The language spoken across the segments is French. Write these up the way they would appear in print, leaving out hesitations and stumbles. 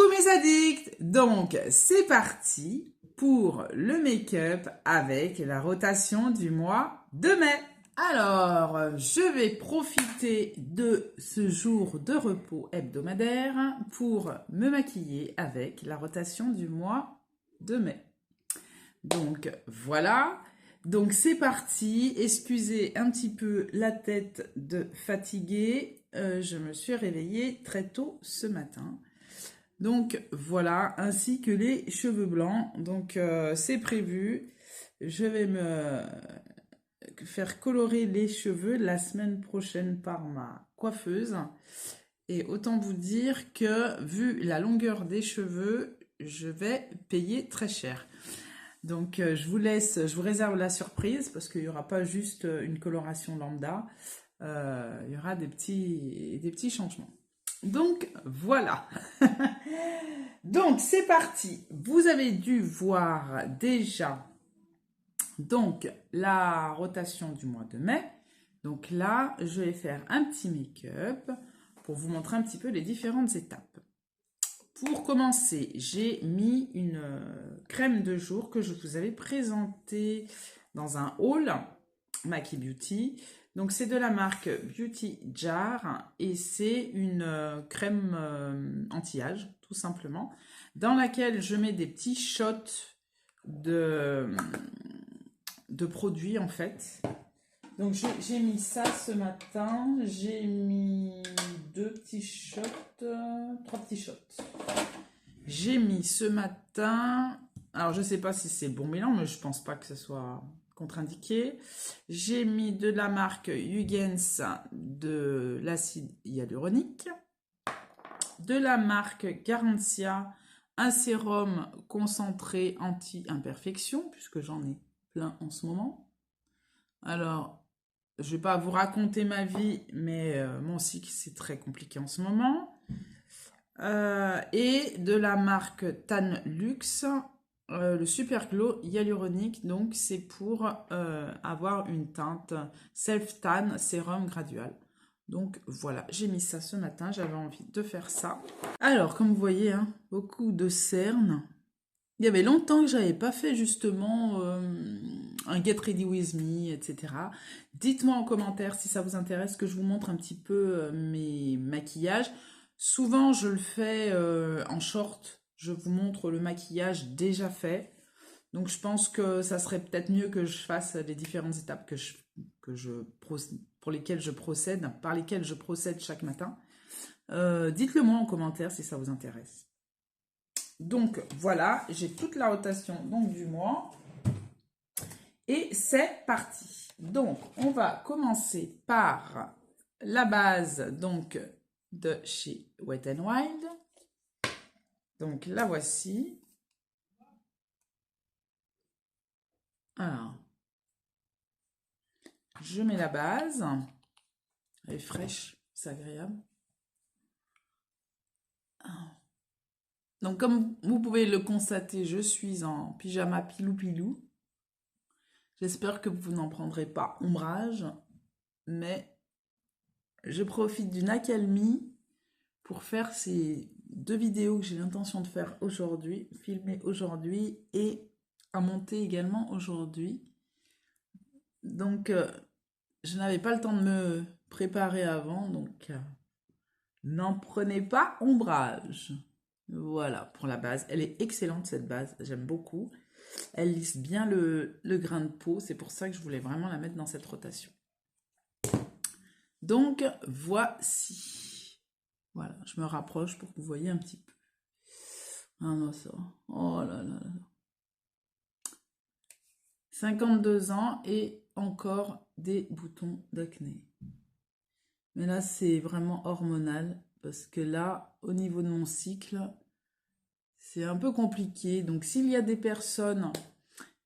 Coucou mes addicts! Donc, c'est parti pour le make-up avec la rotation du mois de mai. Alors, je vais profiter de ce jour de repos hebdomadaire pour me maquiller avec la rotation du mois de mai. Donc, voilà. Donc, c'est parti. Excusez un petit peu la tête de fatiguée. Je me suis réveillée très tôt ce matin. Donc voilà, ainsi que les cheveux blancs. Donc c'est prévu. Je vais me faire colorer les cheveux la semaine prochaine par ma coiffeuse. Et autant vous dire que vu la longueur des cheveux, je vais payer très cher. Donc je vous réserve la surprise parce qu'il n'y aura pas juste une coloration lambda. Il y aura des petits changements. Donc voilà. Donc c'est parti. Vous avez dû voir déjà donc la rotation du mois de mai. Donc là, je vais faire un petit make-up pour vous montrer un petit peu les différentes étapes. Pour commencer, j'ai mis une crème de jour que je vous avais présentée dans un haul Maki Beauty. Donc c'est de la marque Beauty Jar et c'est une crème anti-âge tout simplement dans laquelle je mets des petits shots de produits en fait. Donc j'ai mis ça ce matin, j'ai mis 2 petits shots, 3 petits shots. J'ai mis ce matin, alors je sais pas si c'est bon mélange mais je pense pas que ce soit contre-indiqué. J'ai mis de la marque Hugens de l'acide hyaluronique, de la marque Garantia un sérum concentré anti-imperfection puisque j'en ai plein en ce moment. Alors, je vais pas vous raconter ma vie, mais mon cycle c'est très compliqué en ce moment. Et de la marque Tan Luxe. Le Super Glow hyaluronique, donc c'est pour avoir une teinte self-tan sérum gradual. Donc voilà, j'ai mis ça ce matin, j'avais envie de faire ça. Alors, comme vous voyez, hein, beaucoup de cernes. Il y avait longtemps que j'avais pas fait justement un Get Ready With Me, etc. Dites-moi en commentaire si ça vous intéresse que je vous montre un petit peu mes maquillages. Souvent, je le fais en short. Je vous montre le maquillage déjà fait. Donc, je pense que ça serait peut-être mieux que je fasse les différentes étapes par lesquelles je procède chaque matin. Dites-le moi en commentaire si ça vous intéresse. Donc, voilà, j'ai toute la rotation donc, du mois. Et c'est parti. Donc, on va commencer par la base donc, de chez Wet n Wild. Donc, la voici. Alors, je mets la base. Elle est fraîche, c'est agréable. Donc, comme vous pouvez le constater, je suis en pyjama pilou-pilou. J'espère que vous n'en prendrez pas ombrage, mais je profite d'une accalmie pour faire ces 2 vidéos que j'ai l'intention de faire aujourd'hui, filmer aujourd'hui et à monter également aujourd'hui. Donc, je n'avais pas le temps de me préparer avant, donc n'en prenez pas ombrage. Voilà pour la base. Elle est excellente cette base, j'aime beaucoup. Elle lisse bien le grain de peau, c'est pour ça que je voulais vraiment la mettre dans cette rotation. Donc, voici. Voilà, je me rapproche pour que vous voyez un petit peu. Ah non, ça. Oh là là là. 52 ans et encore des boutons d'acné. Mais là, c'est vraiment hormonal parce que là, au niveau de mon cycle, c'est un peu compliqué. Donc, s'il y a des personnes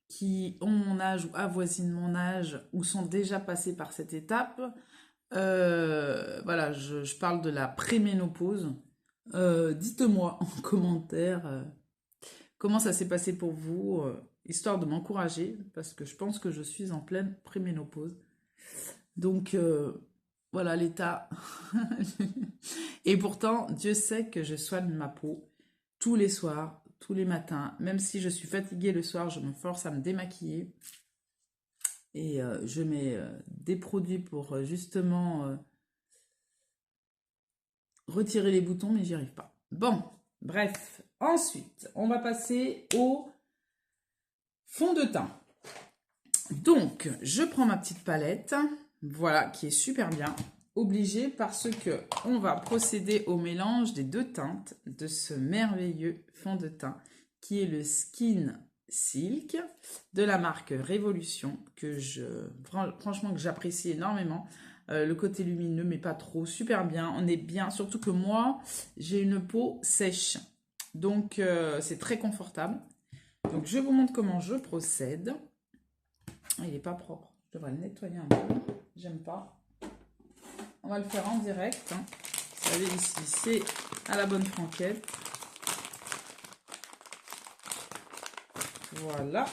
qui ont mon âge ou avoisinent mon âge ou sont déjà passées par cette étape, voilà, je parle de la préménopause. Dites-moi en commentaire comment ça s'est passé pour vous, histoire de m'encourager, parce que je pense que je suis en pleine préménopause. Donc, voilà l'état. Et pourtant, Dieu sait que je soigne ma peau. tous les soirs, tous les matins. Même si je suis fatiguée le soir, je me force à me démaquiller. Et je mets des produits pour justement retirer les boutons, mais j'y arrive pas. Bon, bref. Ensuite, on va passer au fond de teint. Donc, je prends ma petite palette, voilà, qui est super bien. Obligée parce que on va procéder au mélange des deux teintes de ce merveilleux fond de teint qui est le Skin Silk de la marque Révolution que franchement que j'apprécie énormément. Le côté lumineux mais pas trop, super bien, on est bien, surtout que moi j'ai une peau sèche donc c'est très confortable. Donc je vous montre comment je procède. Il n'est pas propre, je devrais le nettoyer un peu, j'aime pas. On va le faire en direct, hein. Vous savez ici c'est à la bonne franquette. Voilà,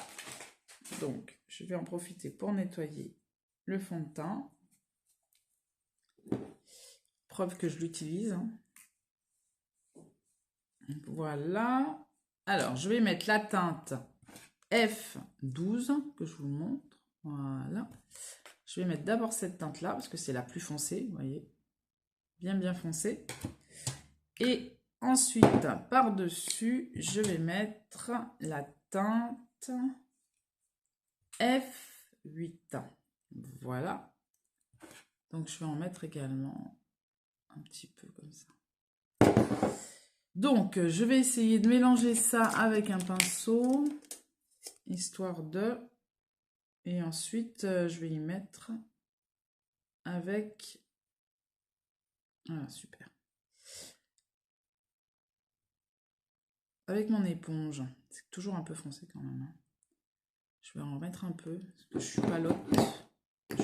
donc je vais en profiter pour nettoyer le fond de teint. Preuve que je l'utilise, hein. Voilà, alors je vais mettre la teinte F12 que je vous montre. Voilà, je vais mettre d'abord cette teinte là parce que c'est la plus foncée, vous voyez, bien foncée. Et ensuite par dessus je vais mettre la teinte F8. Voilà, donc je vais en mettre également un petit peu comme ça. Donc je vais essayer de mélanger ça avec un pinceau histoire de, et ensuite je vais y mettre avec, voilà, super, avec mon éponge. C'est toujours un peu foncé quand même, hein. Je vais en mettre un peu parce que je suis palote. Je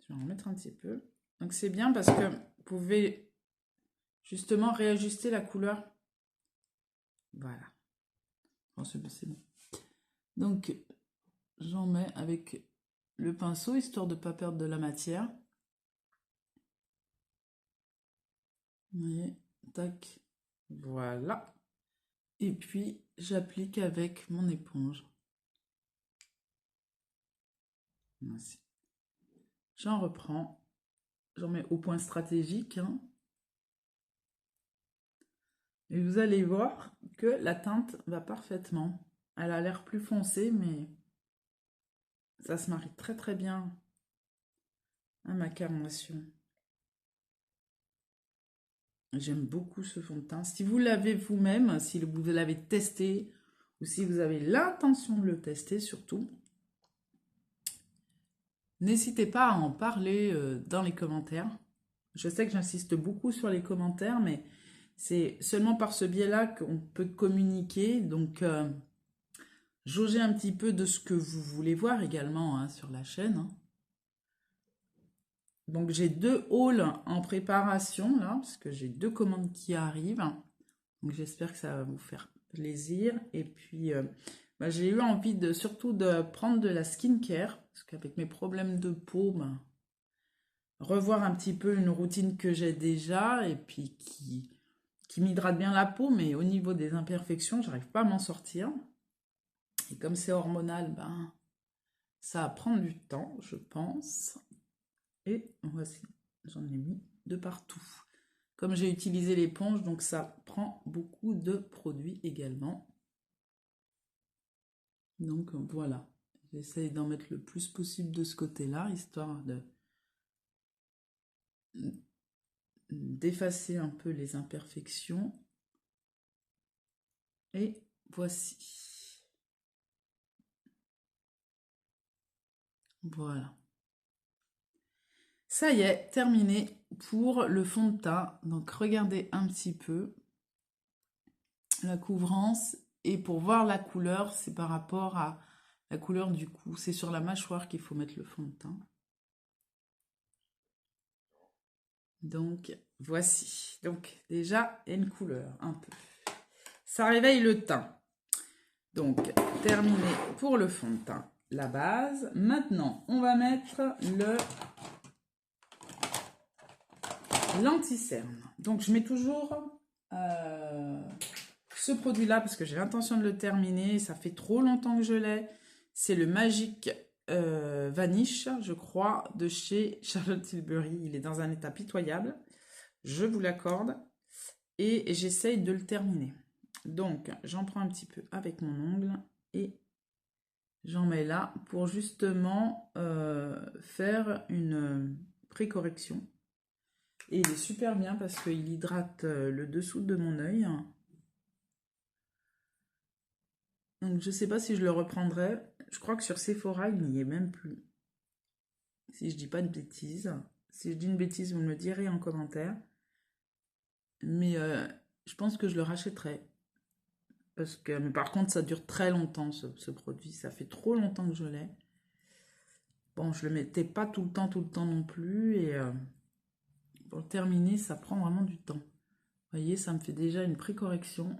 vais en mettre un petit peu. Donc c'est bien parce que vous pouvez justement réajuster la couleur. Voilà. Oh, c'est bon. Donc j'en mets avec le pinceau histoire de ne pas perdre de la matière. Vous voyez, tac, voilà. Et puis j'applique avec mon éponge. Ainsi. J'en reprends, j'en mets au point stratégique, hein. Et vous allez voir que la teinte va parfaitement. Elle a l'air plus foncée, mais ça se marie très bien à ma carnation. J'aime beaucoup ce fond de teint. Si vous l'avez vous-même, si vous l'avez testé, ou si vous avez l'intention de le tester surtout, n'hésitez pas à en parler dans les commentaires. Je sais que j'insiste beaucoup sur les commentaires, mais c'est seulement par ce biais-là qu'on peut communiquer. Donc, jaugez un petit peu de ce que vous voulez voir également, hein, sur la chaîne, hein. Donc, j'ai 2 hauls en préparation, là, parce que j'ai 2 commandes qui arrivent. Donc, j'espère que ça va vous faire plaisir. Et puis, j'ai eu envie surtout de prendre de la skincare, parce qu'avec mes problèmes de peau, revoir un petit peu une routine que j'ai déjà, et puis qui m'hydrate bien la peau, mais au niveau des imperfections, j'arrive pas à m'en sortir. Et comme c'est hormonal, ça va prendre du temps, je pense. Et voici, j'en ai mis de partout. Comme j'ai utilisé l'éponge, donc ça prend beaucoup de produits également. Donc voilà, j'essaye d'en mettre le plus possible de ce côté-là, histoire d'effacer un peu les imperfections. Et voici. Voilà. Ça y est, terminé pour le fond de teint. Donc regardez un petit peu la couvrance. Et pour voir la couleur, c'est par rapport à la couleur du cou. C'est sur la mâchoire qu'il faut mettre le fond de teint. Donc voici. Donc déjà, il y a une couleur un peu. Ça réveille le teint. Donc terminé pour le fond de teint. La base. Maintenant, on va mettre l'anti-cerne. Donc je mets toujours ce produit-là parce que j'ai l'intention de le terminer. Ça fait trop longtemps que je l'ai. C'est le Magic Vanish, je crois, de chez Charlotte Tilbury. Il est dans un état pitoyable. Je vous l'accorde. Et j'essaye de le terminer. Donc, j'en prends un petit peu avec mon ongle et j'en mets là pour justement faire une pré-correction. Et il est super bien parce qu'il hydrate le dessous de mon œil. Donc, je ne sais pas si je le reprendrai. Je crois que sur Sephora, il n'y est même plus. Si je dis pas de bêtises. Si je dis une bêtise, vous me le direz en commentaire. Mais je pense que je le rachèterai. Parce que, mais par contre, ça dure très longtemps, ce produit. Ça fait trop longtemps que je l'ai. Bon, je le mettais pas tout le temps non plus. Et pour le terminer, ça prend vraiment du temps. Vous voyez, ça me fait déjà une pré-correction.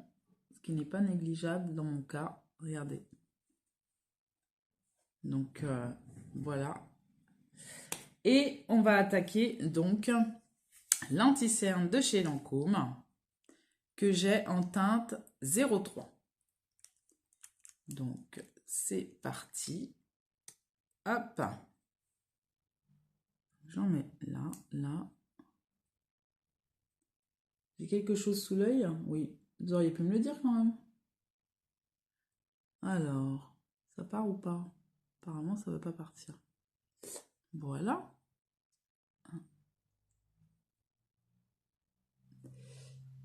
Ce qui n'est pas négligeable dans mon cas. Regardez. Donc, voilà. Et on va attaquer donc l'anti-cerne de chez Lancôme que j'ai en teinte 03. Donc, c'est parti. Hop. J'en mets là, là. J'ai quelque chose sous l'œil? Oui. Vous auriez pu me le dire quand même. Alors, ça part ou pas? Apparemment, ça ne va pas partir. Voilà.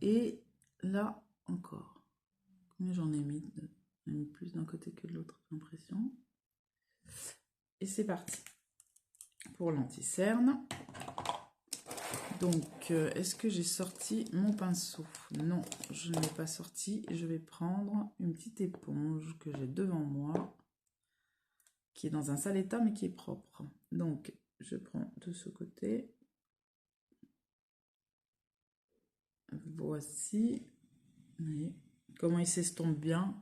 Et là encore. Combien j'en ai mis? J'en ai mis plus d'un côté que de l'autre, j'ai l'impression. Et c'est parti pour l'anti-cerne. Donc, est-ce que j'ai sorti mon pinceau? Non, je ne l'ai pas sorti. Je vais prendre une petite éponge que j'ai devant moi, qui est dans un sale état, mais qui est propre. Donc, je prends de ce côté. Voici. Vous voyez comment il s'estompe bien.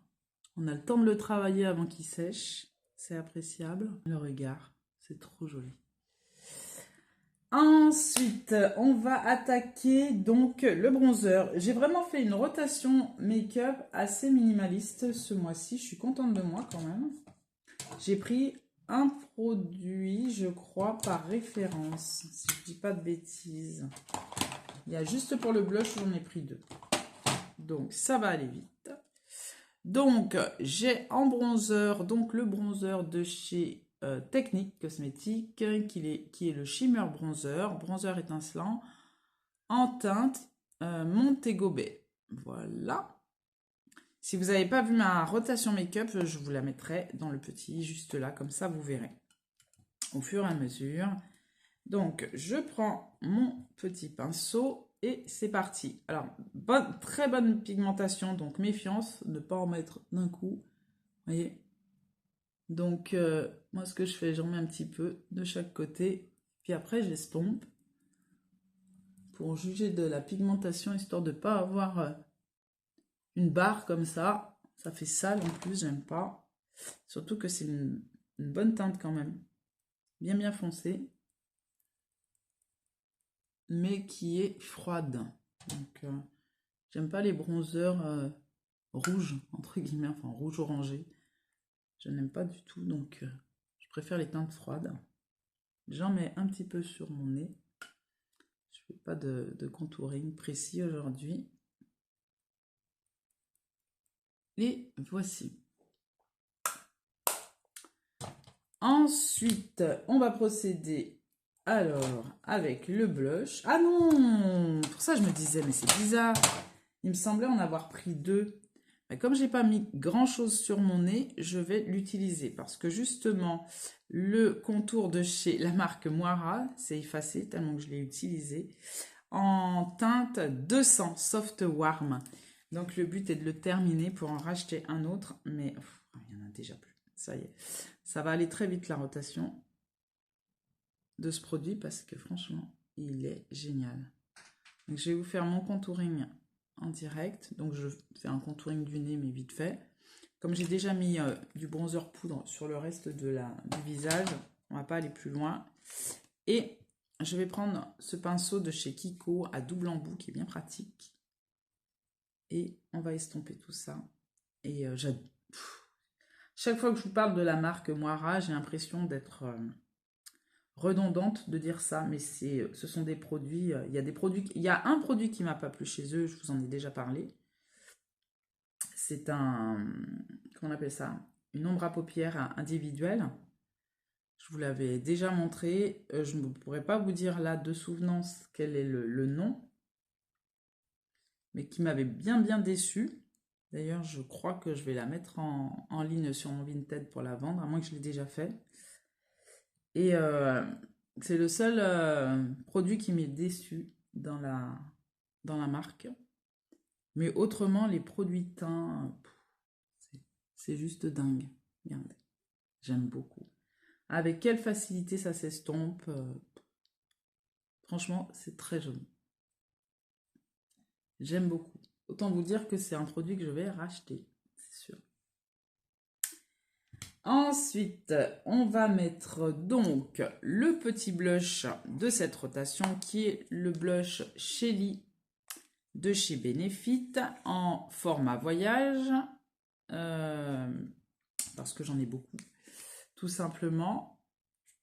On a le temps de le travailler avant qu'il sèche. C'est appréciable. Le regard, c'est trop joli. Ensuite, on va attaquer donc le bronzer. J'ai vraiment fait une rotation make-up assez minimaliste ce mois-ci. Je suis contente de moi quand même. J'ai pris un produit, je crois, par référence, si je dis pas de bêtises. Il y a juste pour le blush, j'en ai pris 2. Donc, ça va aller vite. Donc, j'ai en bronzer, donc le bronzer de chez Technique Cosmétique, qui est le Shimmer Bronzer, bronzer étincelant, en teinte Montego Bay. Voilà. Si vous n'avez pas vu ma rotation make-up, je vous la mettrai dans le petit, juste là, comme ça vous verrez. Au fur et à mesure. Donc, je prends mon petit pinceau et c'est parti. Alors, très bonne pigmentation, donc méfiance, ne pas en mettre d'un coup. Vous voyez? Donc, moi, ce que je fais, j'en mets un petit peu de chaque côté. Puis après, j'estompe pour juger de la pigmentation, histoire de ne pas avoir une barre comme ça. Ça fait sale en plus, j'aime pas. Surtout que c'est une bonne teinte quand même. Bien foncée. Mais qui est froide. Donc, j'aime pas les bronzers rouges, entre guillemets, enfin rouge orangé. Je n'aime pas du tout, donc je préfère les teintes froides. J'en mets un petit peu sur mon nez. Je fais pas de contouring précis aujourd'hui. Et voici. Ensuite, on va procéder alors avec le blush. Ah non! Pour ça, je me disais, mais c'est bizarre. Il me semblait en avoir pris 2. Mais comme j'ai pas mis grand chose sur mon nez, je vais l'utiliser parce que justement, le contour de chez la marque Moira, c'est effacé tellement que je l'ai utilisé, en teinte 200 Soft Warm. Donc le but est de le terminer pour en racheter un autre, mais il y en a déjà plus. Ça y est, ça va aller très vite la rotation de ce produit parce que franchement, il est génial. Donc je vais vous faire mon contouring en direct. Donc je fais un contouring du nez, mais vite fait. Comme j'ai déjà mis du bronzer poudre sur le reste du visage, on va pas aller plus loin. Et je vais prendre ce pinceau de chez Kiko à double embout qui est bien pratique. Et on va estomper tout ça. Et chaque fois que je vous parle de la marque Moira, j'ai l'impression d'être redondante de dire ça, mais ce sont des produits. Il y a un produit qui m'a pas plu chez eux, je vous en ai déjà parlé. C'est comment on appelle ça? Une ombre à paupières individuelle. Je vous l'avais déjà montré. Je ne pourrais pas vous dire là de souvenance quel est le nom, mais qui m'avait bien déçu. D'ailleurs, je crois que je vais la mettre en ligne sur mon Vinted pour la vendre, à moins que je l'ai déjà fait. Et c'est le seul produit qui m'est déçu dans la marque. Mais autrement, les produits teints, c'est juste dingue. Regardez, j'aime beaucoup. Avec quelle facilité ça s'estompe. Franchement, c'est très joli. J'aime beaucoup. Autant vous dire que c'est un produit que je vais racheter, c'est sûr. Ensuite, on va mettre donc le petit blush de cette rotation qui est le blush Shelly de chez Benefit en format voyage. Parce que j'en ai beaucoup. Tout simplement.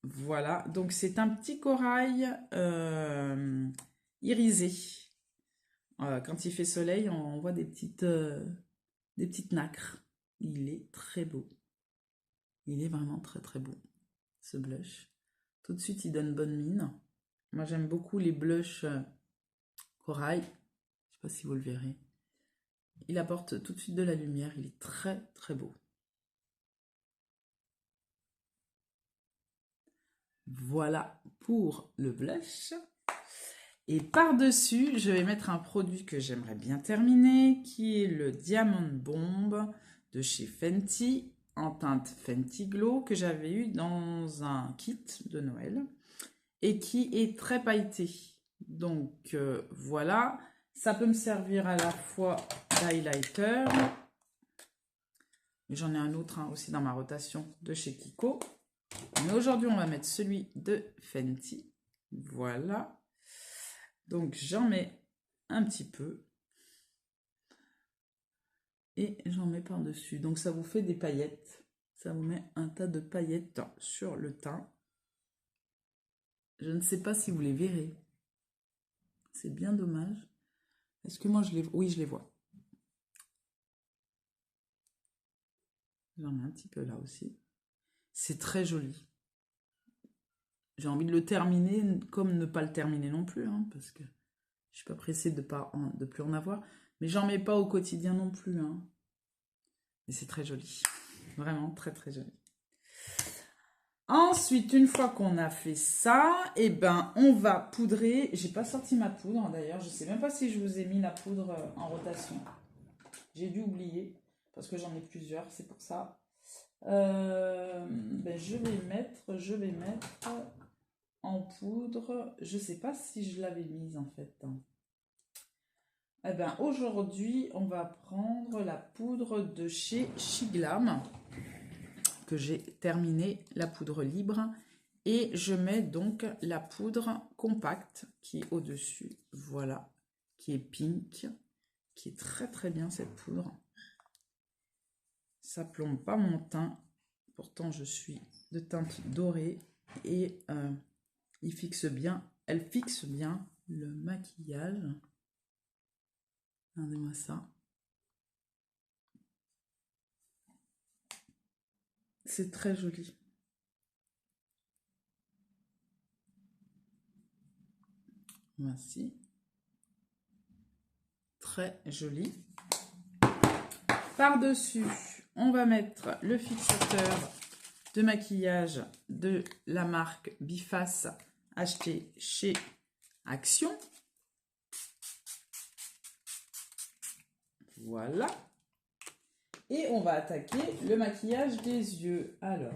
Voilà. Donc, c'est un petit corail irisé. Quand il fait soleil, on voit des petites nacres. Il est très beau. Il est vraiment très beau, ce blush. Tout de suite, il donne bonne mine. Moi, j'aime beaucoup les blushs corail. Je ne sais pas si vous le verrez. Il apporte tout de suite de la lumière. Il est très beau. Voilà pour le blush. Et par-dessus, je vais mettre un produit que j'aimerais bien terminer, qui est le Diamond Bomb de chez Fenty, en teinte Fenty Glow, que j'avais eu dans un kit de Noël, et qui est très pailleté. Donc voilà, ça peut me servir à la fois d'highlighter, mais j'en ai un autre aussi dans ma rotation de chez Kiko. Mais aujourd'hui, on va mettre celui de Fenty. Voilà. Donc, j'en mets un petit peu. Et j'en mets par-dessus. Donc, ça vous fait des paillettes. Ça vous met un tas de paillettes sur le teint. Je ne sais pas si vous les verrez. C'est bien dommage. Est-ce que moi, je les vois? Oui, je les vois. J'en mets un petit peu là aussi. C'est très joli. J'ai envie de le terminer comme ne pas le terminer non plus, hein, parce que je suis pas pressée de plus en avoir. Mais j'en mets pas au quotidien non plus. Hein. Mais c'est très joli. Vraiment très joli. Ensuite, une fois qu'on a fait ça, eh ben, on va poudrer. J'ai pas sorti ma poudre d'ailleurs. Je sais même pas si je vous ai mis la poudre en rotation. J'ai dû oublier parce que j'en ai plusieurs. C'est pour ça. Ben, je vais mettre en poudre. Je sais pas si je l'avais mise en fait. Eh ben, aujourd'hui, on va prendre la poudre de chez Shiglam, que j'ai terminé, la poudre libre. Et je mets donc la poudre compacte qui est au-dessus. Voilà, qui est pink, qui est très bien cette poudre. Ça plombe pas mon teint. Pourtant, je suis de teinte dorée. Et elle fixe bien le maquillage. Regardez-moi ça. C'est très joli. Voici. Très joli. Par-dessus, on va mettre le fixateur de maquillage de la marque Biface, acheté chez Action. Voilà. Et on va attaquer le maquillage des yeux. Alors,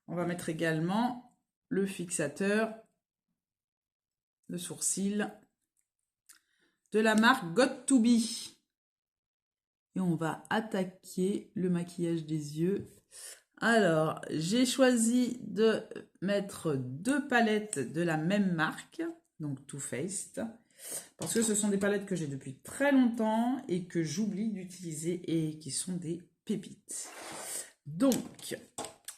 on va mettre également le fixateur de sourcils de la marque Got2b. Et on va attaquer le maquillage des yeux. Alors, j'ai choisi de mettre deux palettes de la même marque, donc Too Faced. Parce que ce sont des palettes que j'ai depuis très longtemps et que j'oublie d'utiliser et qui sont des pépites. Donc,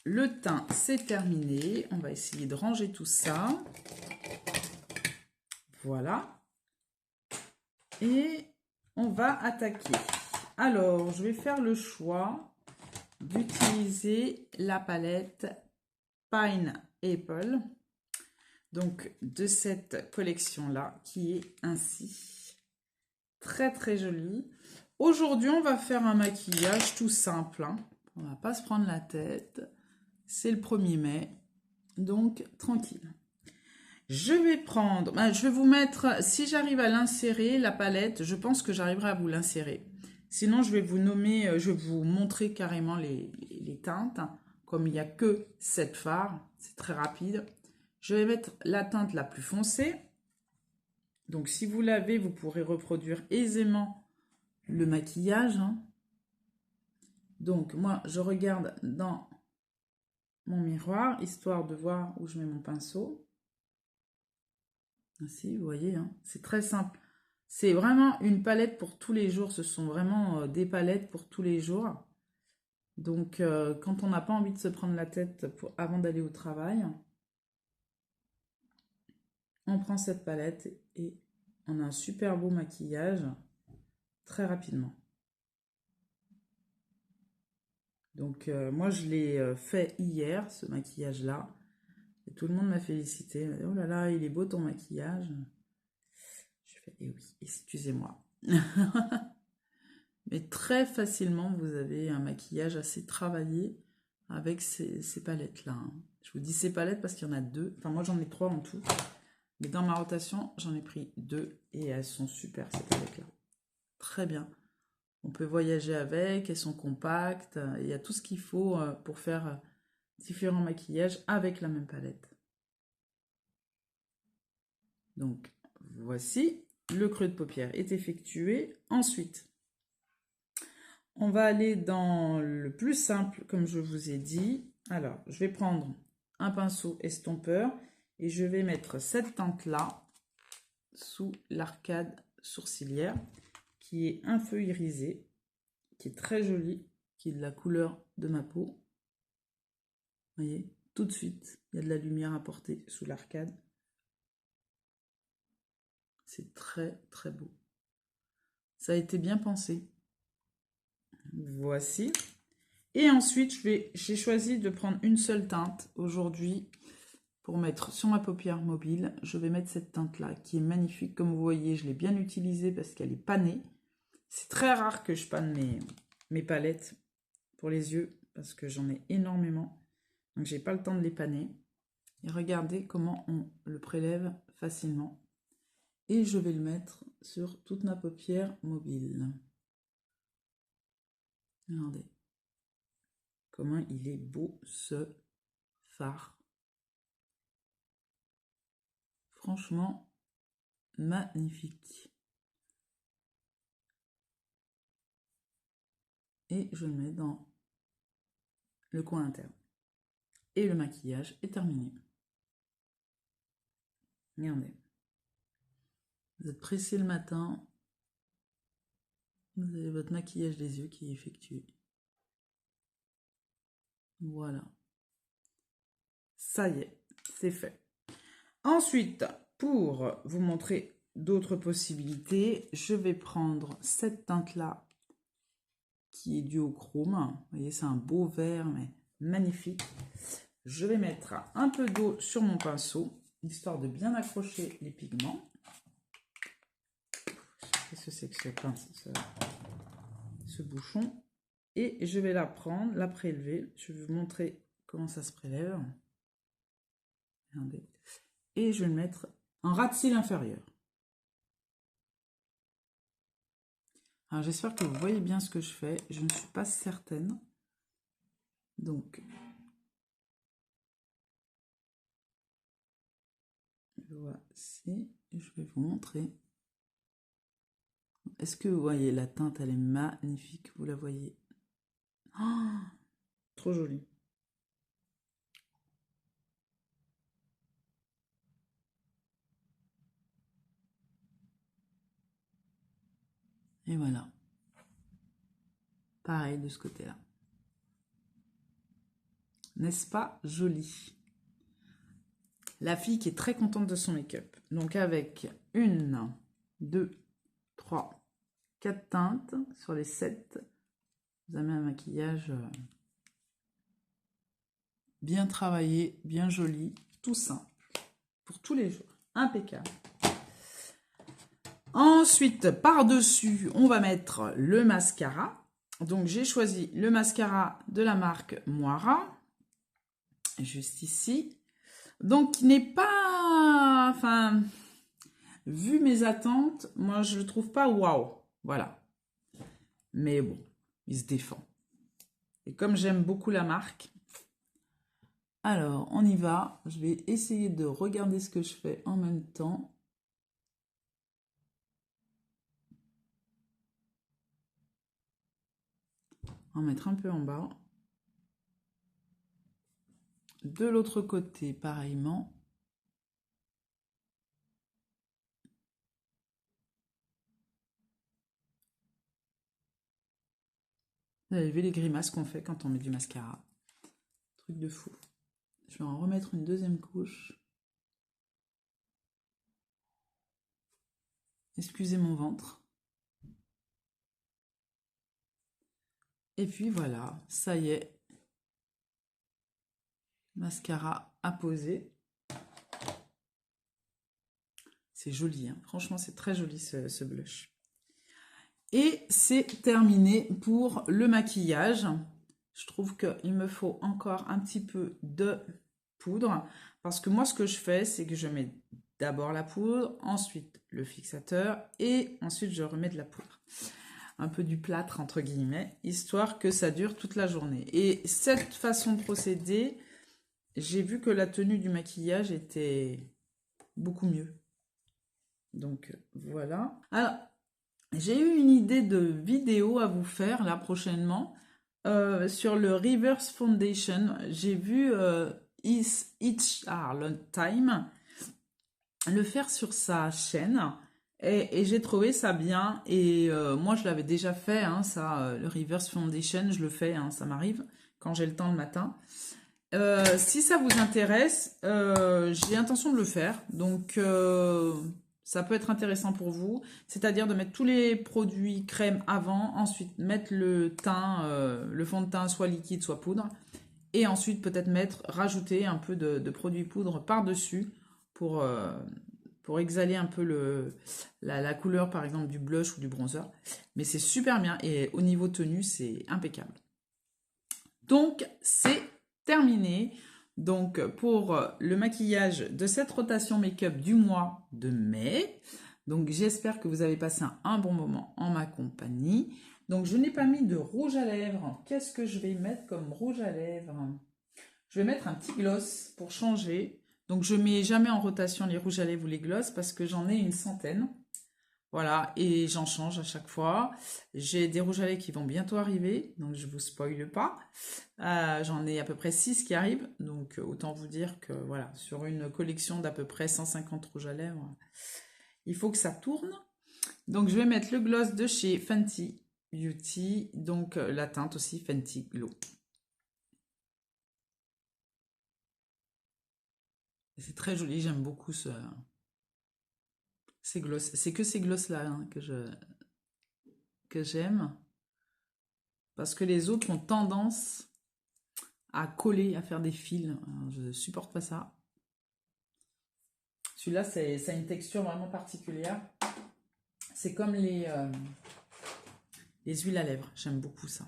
le teint, c'est terminé. On va essayer de ranger tout ça. Voilà. Et on va attaquer. Alors, je vais faire le choix d'utiliser la palette Pineapple. Donc, de cette collection-là, qui est ainsi. Très, très jolie. Aujourd'hui, on va faire un maquillage tout simple. Hein. On ne va pas se prendre la tête. C'est le 1er mai. Donc, tranquille. Je vais prendre... je vais vous mettre... Si j'arrive à l'insérer, la palette, je pense que j'arriverai à vous l'insérer. Sinon, je vais vous nommer... Je vais vous montrer carrément les teintes. Comme il n'y a que 7 fards, c'est très rapide. Je vais mettre la teinte la plus foncée. Donc, si vous l'avez, vous pourrez reproduire aisément le maquillage. Hein. Donc, moi, je regarde dans mon miroir, histoire de voir où je mets mon pinceau. Ainsi, vous voyez, hein, c'est très simple. C'est vraiment une palette pour tous les jours. Ce sont vraiment des palettes pour tous les jours. Donc, quand on n'a pas envie de se prendre la tête avant d'aller au travail, on prend cette palette et on a un super beau maquillage très rapidement. Donc, moi, je l'ai fait hier, ce maquillage-là. Et tout le monde m'a félicité. Oh là là, il est beau ton maquillage. Je fais, eh oui, excusez-moi. Mais très facilement, vous avez un maquillage assez travaillé avec ces palettes-là. Hein. Je vous dis ces palettes parce qu'il y en a 2. Enfin, moi, j'en ai 3 en tout. Mais dans ma rotation, j'en ai pris 2 et elles sont super, ces palettes-là. Très bien. On peut voyager avec, elles sont compactes. Il y a tout ce qu'il faut pour faire différents maquillages avec la même palette. Donc, voici. Le creux de paupière est effectué. Ensuite, on va aller dans le plus simple, comme je vous ai dit. Alors, je vais prendre un pinceau estompeur et je vais mettre cette teinte-là sous l'arcade sourcilière, qui est un feu irisé, qui est très jolie, qui est de la couleur de ma peau. Vous voyez, tout de suite, il y a de la lumière apportée sous l'arcade. C'est très, très beau. Ça a été bien pensé. Voici. Et ensuite, j'ai choisi de prendre une seule teinte aujourd'hui pour mettre sur ma paupière mobile. Je vais mettre cette teinte-là qui est magnifique. Comme vous voyez, je l'ai bien utilisée parce qu'elle est panée. C'est très rare que je panne mes palettes pour les yeux parce que j'en ai énormément. Donc, j'ai pas le temps de les paner. Et regardez comment on le prélève facilement. Et je vais le mettre sur toute ma paupière mobile. Regardez comment il est beau ce fard. Franchement, magnifique. Et je le mets dans le coin interne. Et le maquillage est terminé. Regardez. Vous êtes pressé le matin. Vous avez votre maquillage des yeux qui est effectué. Voilà. Ça y est, c'est fait. Ensuite, pour vous montrer d'autres possibilités, je vais prendre cette teinte-là qui est duochrome. Vous voyez, c'est un beau vert, mais magnifique. Je vais mettre un peu d'eau sur mon pinceau, histoire de bien accrocher les pigments. Qu'est-ce que c'est que ce bouchon? Et je vais la prendre, la prélever. Je vais vous montrer comment ça se prélève. Regardez. Et je vais le mettre en ras de cils inférieur. Alors j'espère que vous voyez bien ce que je fais. Je ne suis pas certaine. Donc, voici. Je vais vous montrer. Est-ce que vous voyez la teinte, elle est magnifique. Vous la voyez? Oh, trop jolie. Et voilà. Pareil de ce côté-là. N'est-ce pas joli? La fille qui est très contente de son make-up. Donc avec 1, 2, 3, 4 teintes sur les 7. Vous avez un maquillage bien travaillé, bien joli, tout simple. Pour tous les jours. Impeccable. Ensuite, par-dessus, on va mettre le mascara. Donc, j'ai choisi le mascara de la marque Moira. Juste ici. Donc, qui n'est pas... Enfin, vu mes attentes, moi, je le trouve pas waouh. Voilà. Mais bon, il se défend. Et comme j'aime beaucoup la marque, alors, on y va. Je vais essayer de regarder ce que je fais en même temps. On va mettre un peu en bas. De l'autre côté, pareillement. Vous avez vu les grimaces qu'on fait quand on met du mascara. Truc de fou. Je vais en remettre une deuxième couche. Excusez mon ventre. Et puis voilà, ça y est. Mascara apposé. C'est joli, hein. Franchement, c'est très joli ce blush. Et c'est terminé pour le maquillage. Je trouve qu'il me faut encore un petit peu de poudre. Parce que moi, ce que je fais, c'est que je mets d'abord la poudre, ensuite le fixateur et ensuite je remets de la poudre. Un peu du plâtre, entre guillemets, histoire que ça dure toute la journée. Et cette façon de procéder, j'ai vu que la tenue du maquillage était beaucoup mieux. Donc, voilà. Alors, j'ai eu une idée de vidéo à vous faire, là, prochainement, sur le Reverse Foundation. J'ai vu Each Harlot Time le faire sur sa chaîne. Et j'ai trouvé ça bien. Et moi, je l'avais déjà fait, hein, ça, le Reverse Foundation, je le fais, hein, ça m'arrive quand j'ai le temps le matin. Si ça vous intéresse, j'ai intention de le faire. Donc, ça peut être intéressant pour vous. C'est-à-dire de mettre tous les produits crème avant, ensuite mettre le teint, le fond de teint soit liquide, soit poudre. Et ensuite, peut-être rajouter un peu de produit poudre par-dessus pour exhaler un peu la couleur, par exemple, du blush ou du bronzer. Mais c'est super bien et au niveau tenue, c'est impeccable. Donc, c'est terminé. Donc, pour le maquillage de cette rotation make-up du mois de mai. Donc, j'espère que vous avez passé un bon moment en ma compagnie. Donc, je n'ai pas mis de rouge à lèvres. Qu'est-ce que je vais mettre comme rouge à lèvres? Je vais mettre un petit gloss pour changer. Donc, je ne mets jamais en rotation les rouges à lèvres ou les gloss parce que j'en ai une centaine. Voilà, et j'en change à chaque fois. J'ai des rouges à lèvres qui vont bientôt arriver, donc je ne vous spoile pas. J'en ai à peu près 6 qui arrivent, donc autant vous dire que voilà, sur une collection d'à peu près 150 rouges à lèvres, il faut que ça tourne. Donc je vais mettre le gloss de chez Fenty Beauty, donc la teinte aussi Fenty Glow. C'est très joli, j'aime beaucoup ces gloss. C'est que ces gloss-là hein, que j'aime. Parce que les autres ont tendance à coller, à faire des fils. Alors, je supporte pas ça. Celui-là, ça a une texture vraiment particulière. C'est comme les huiles à lèvres. J'aime beaucoup ça.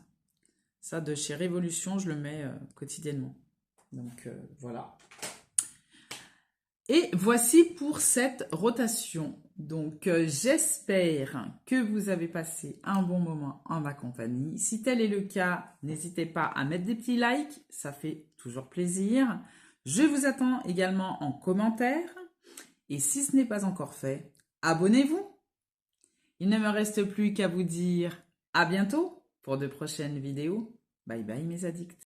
Ça, de chez Révolution, je le mets quotidiennement. Donc, voilà. Et voici pour cette rotation. Donc, j'espère que vous avez passé un bon moment en ma compagnie. Si tel est le cas, n'hésitez pas à mettre des petits likes, ça fait toujours plaisir. Je vous attends également en commentaire. Et si ce n'est pas encore fait, abonnez-vous. Il ne me reste plus qu'à vous dire à bientôt pour de prochaines vidéos. Bye bye mes addicts.